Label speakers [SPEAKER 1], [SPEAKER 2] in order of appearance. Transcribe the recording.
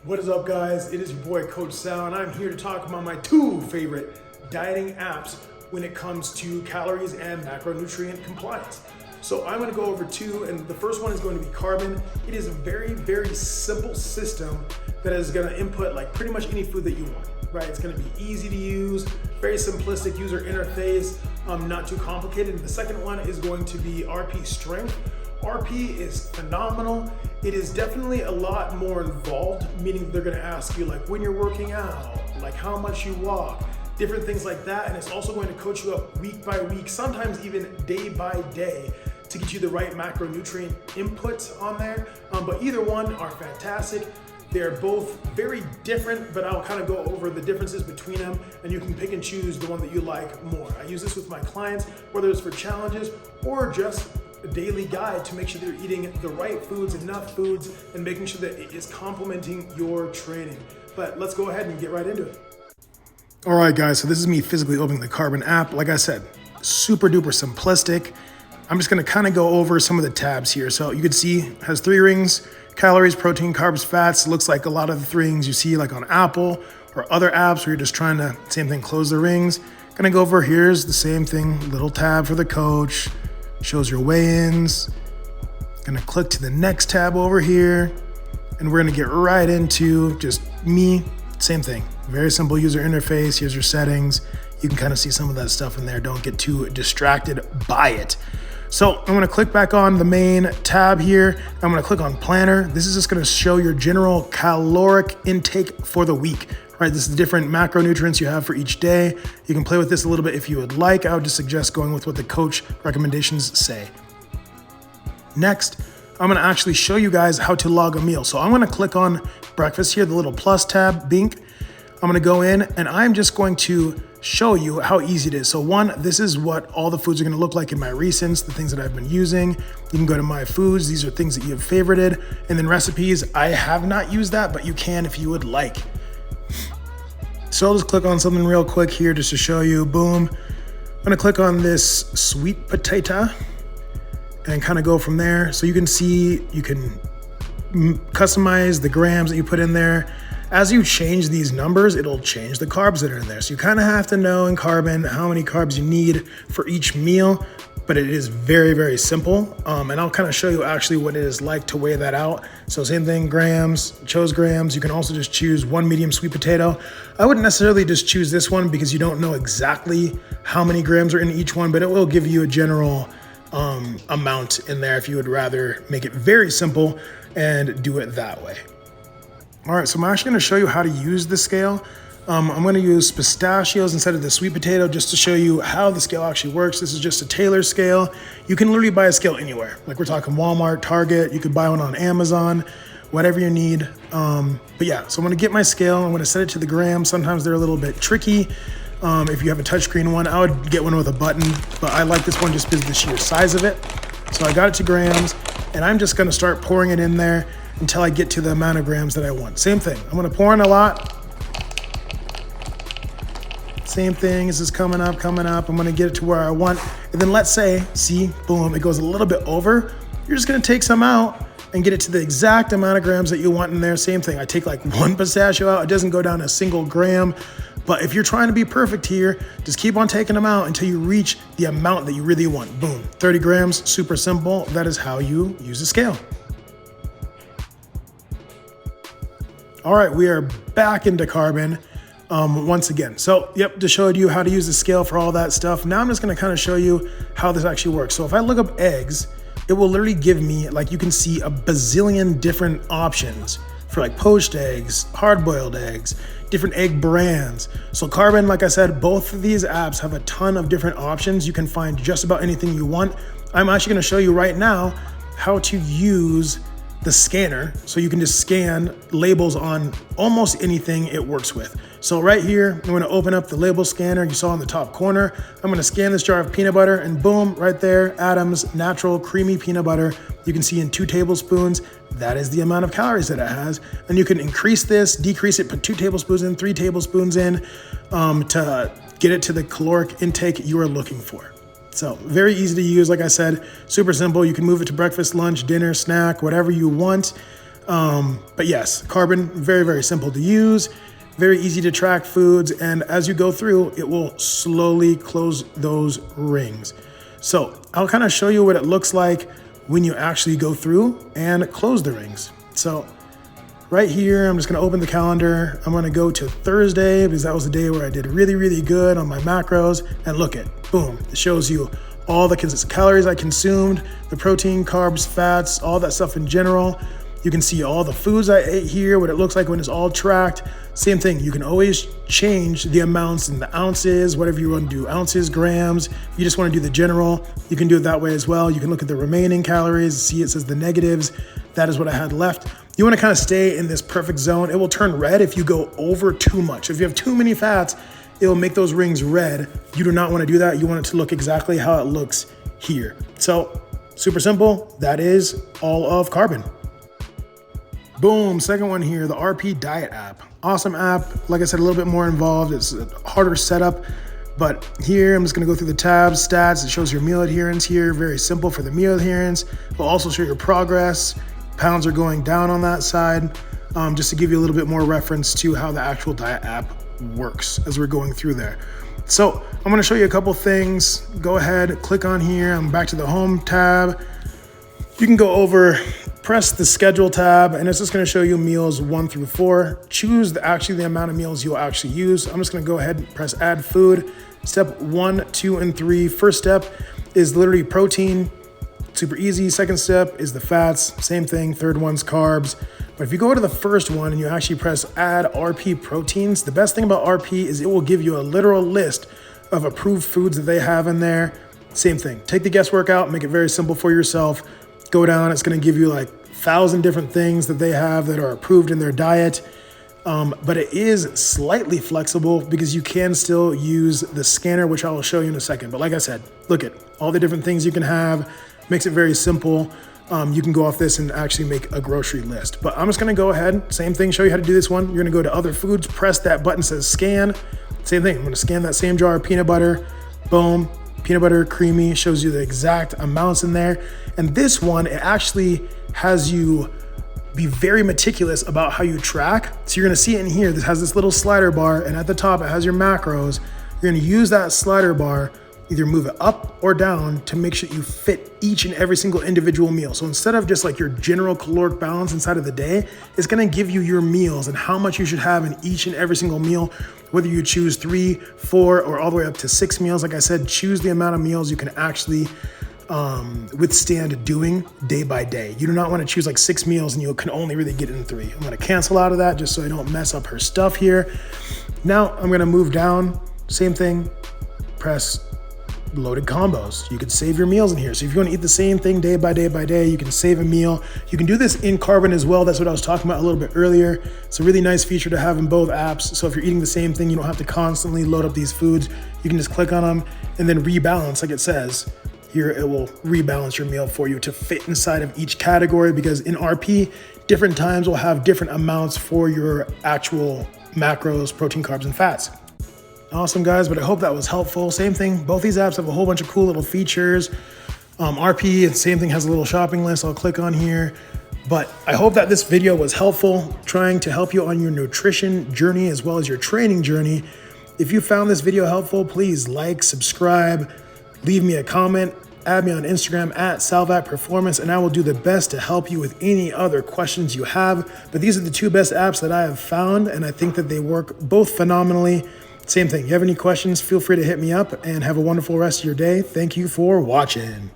[SPEAKER 1] What is up, guys? It is your boy Coach Sal, and I'm here to talk about my two favorite dieting apps when it comes to calories and macronutrient compliance. So I'm going to go over two, and the first one is going to be Carbon. It is a very, very simple system that is going to input like pretty much any food that you want, right? It's going to be easy to use, very simplistic user interface, not too complicated. And the second one is going to be RP Strength. RP is phenomenal. It is definitely a lot more involved, meaning they're gonna ask you like when you're working out, like how much you walk, different things like that. And it's also going to coach you up week by week, sometimes even day by day, to get you the right macronutrient inputs on there. But either one are fantastic. They're both very different, but I'll kind of go over the differences between them, and you can pick and choose the one that you like more. I use this with my clients, whether it's for challenges or just a daily guide to make sure they're eating the right foods, enough foods, and making sure that it is complementing your training. But let's go ahead and get right into it. All right, guys, so this is me physically opening the Carbon app. Like I said, super duper simplistic. I'm just gonna kind of go over some of the tabs here. So you can see it has 3 rings: calories, protein, carbs, fats. Looks like a lot of the rings you see like on Apple or other apps where you're just trying to, same thing, close the rings. Gonna go over, here's the same thing, little tab for the coach. Shows your weigh-ins. Gonna click to the next tab over here, and we're gonna get right into just me, same thing. Very simple user interface. Here's your settings. You can kind of see some of that stuff in there. Don't get too distracted by it. So I'm gonna click back on the main tab here. I'm gonna click on Planner. This is just gonna show your general caloric intake for the week. Right, this is the different macronutrients you have for each day. You can play with this a little bit if you would like. I would just suggest going with what the coach recommendations say. Next, I'm gonna actually show you guys how to log a meal. So I'm gonna click on breakfast here, the little plus tab, bink. I'm gonna go in and I'm just going to show you how easy it is. So one, this is what all the foods are gonna look like in my recents, the things that I've been using. You can go to my foods. These are things that you have favorited. And then recipes, I have not used that, but you can if you would like. So I'll just click on something real quick here just to show you, boom. I'm gonna click on this sweet potato and kind of go from there. So you can see, you can customize the grams that you put in there. As you change these numbers, it'll change the carbs that are in there. So you kind of have to know in Carbon how many carbs you need for each meal, but it is very, very simple. And I'll kind of show you actually what it is like to weigh that out. So same thing, grams, chose grams. You can also just choose one medium sweet potato. I wouldn't necessarily just choose this one because you don't know exactly how many grams are in each one, but it will give you a general amount in there if you would rather make it very simple and do it that way. All right, so I'm actually gonna show you how to use the scale. I'm gonna use pistachios instead of the sweet potato just to show you how the scale actually works. This is just a Taylor scale. You can literally buy a scale anywhere. Like we're talking Walmart, Target, you could buy one on Amazon, whatever you need. But yeah, so I'm gonna get my scale. I'm gonna set it to the gram. Sometimes they're a little bit tricky. If you have a touchscreen one, I would get one with a button, but I like this one just because of the sheer size of it. So I got it to grams, and I'm just gonna start pouring it in there until I get to the amount of grams that I want. Same thing, I'm gonna pour in a lot. Same thing, this is coming up. I'm gonna get it to where I want. And then let's say, see, boom, it goes a little bit over. You're just gonna take some out and get it to the exact amount of grams that you want in there. Same thing, I take like one pistachio out. It doesn't go down a single gram. But if you're trying to be perfect here, just keep on taking them out until you reach the amount that you really want. Boom, 30 grams, super simple. That is how you use a scale. All right, we are back into Carbon once again. So, yep, just showed you how to use the scale for all that stuff. Now I'm just gonna kind of show you how this actually works. So if I look up eggs, it will literally give me, like you can see, a bazillion different options for like poached eggs, hard-boiled eggs, different egg brands. So Carbon, like I said, both of these apps have a ton of different options. You can find just about anything you want. I'm actually gonna show you right now how to use the scanner, so you can just scan labels on almost anything it works with. So right here, I'm gonna open up the label scanner you saw in the top corner. I'm gonna scan this jar of peanut butter, and boom, right there, Adam's natural creamy peanut butter. You can see in 2 tablespoons, that is the amount of calories that it has. And you can increase this, decrease it, put 2 tablespoons in, 3 tablespoons in, to get it to the caloric intake you are looking for. So very easy to use, like I said, super simple. You can move it to breakfast, lunch, dinner, snack, whatever you want. But yes, Carbon, very, very simple to use, very easy to track foods. And as you go through, it will slowly close those rings. So I'll kind of show you what it looks like when you actually go through and close the rings. So right here, I'm just gonna open the calendar. I'm gonna go to Thursday because that was the day where I did really, really good on my macros. And look at, boom, it shows you all the calories I consumed, the protein, carbs, fats, all that stuff in general. You can see all the foods I ate here, what it looks like when it's all tracked. Same thing, you can always change the amounts in the ounces, whatever you want to do, ounces, grams. If you just want to do the general, you can do it that way as well. You can look at the remaining calories, see it says the negatives. That is what I had left. You want to kind of stay in this perfect zone. It will turn red if you go over too much. If you have too many fats, it will make those rings red. You do not want to do that. You want it to look exactly how it looks here. So super simple. That is all of Carbon. Boom, second one here, the RP Diet app. Awesome app. Like I said, a little bit more involved. It's a harder setup, but here I'm just gonna go through the tabs, stats. It shows your meal adherence here. Very simple for the meal adherence. It will also show your progress. Pounds are going down on that side, just to give you a little bit more reference to how the actual diet app works as we're going through there. So I'm gonna show you a couple things. Go ahead, click on here. I'm back to the home tab. You can go over, press the schedule tab, and it's just gonna show you meals 1 through 4. Choose the amount of meals you'll actually use. I'm just gonna go ahead and press add food. Step 1, 2, and 3. First step is literally protein, super easy. Second step is the fats, same thing. Third one's carbs. But if you go to the first one and you actually press add RP proteins, the best thing about RP is it will give you a literal list of approved foods that they have in there. Same thing, take the guesswork out, make it very simple for yourself. Go down, it's gonna give you like 1,000 different things that they have that are approved in their diet. But it is slightly flexible because you can still use the scanner, which I will show you in a second. But like I said, look at all the different things you can have, makes it very simple. You can go off this and actually make a grocery list. But I'm just gonna go ahead, same thing, show you how to do this one. You're gonna go to other foods, press that button that says scan. Same thing, I'm gonna scan that same jar of peanut butter, boom. Peanut butter creamy, shows you the exact amounts in there. And this one, it actually has you be very meticulous about how you track. So you're gonna see it in here. This has this little slider bar, and at the top it has your macros. You're gonna use that slider bar, either move it up or down to make sure you fit each and every single individual meal. So instead of just like your general caloric balance inside of the day, it's gonna give you your meals and how much you should have in each and every single meal, whether you choose 3, 4, or all the way up to 6 meals. Like I said, choose the amount of meals you can actually withstand doing day by day. You do not want to choose like 6 meals and you can only really get in 3. I'm gonna cancel out of that just so I don't mess up her stuff here. Now I'm gonna move down, same thing, press loaded combos. You can save your meals in here. So if you want to eat the same thing day by day by day, you can save a meal. You can do this in Carbon as well. That's what I was talking about a little bit earlier. It's a really nice feature to have in both apps. So if you're eating the same thing, you don't have to constantly load up these foods. You can just click on them and then rebalance like it says. Here it will rebalance your meal for you to fit inside of each category, because in RP, different times will have different amounts for your actual macros, protein, carbs, and fats. Awesome guys, but I hope that was helpful. Same thing, both these apps have a whole bunch of cool little features. RP, same thing, has a little shopping list. I'll click on here. But I hope that this video was helpful, trying to help you on your nutrition journey as well as your training journey. If you found this video helpful, please like, subscribe, leave me a comment, add me on Instagram at Salvat Performance, and I will do the best to help you with any other questions you have. But these are the 2 best apps that I have found, and I think that they work both phenomenally. Same thing, you have any questions, feel free to hit me up, and have a wonderful rest of your day. Thank you for watching.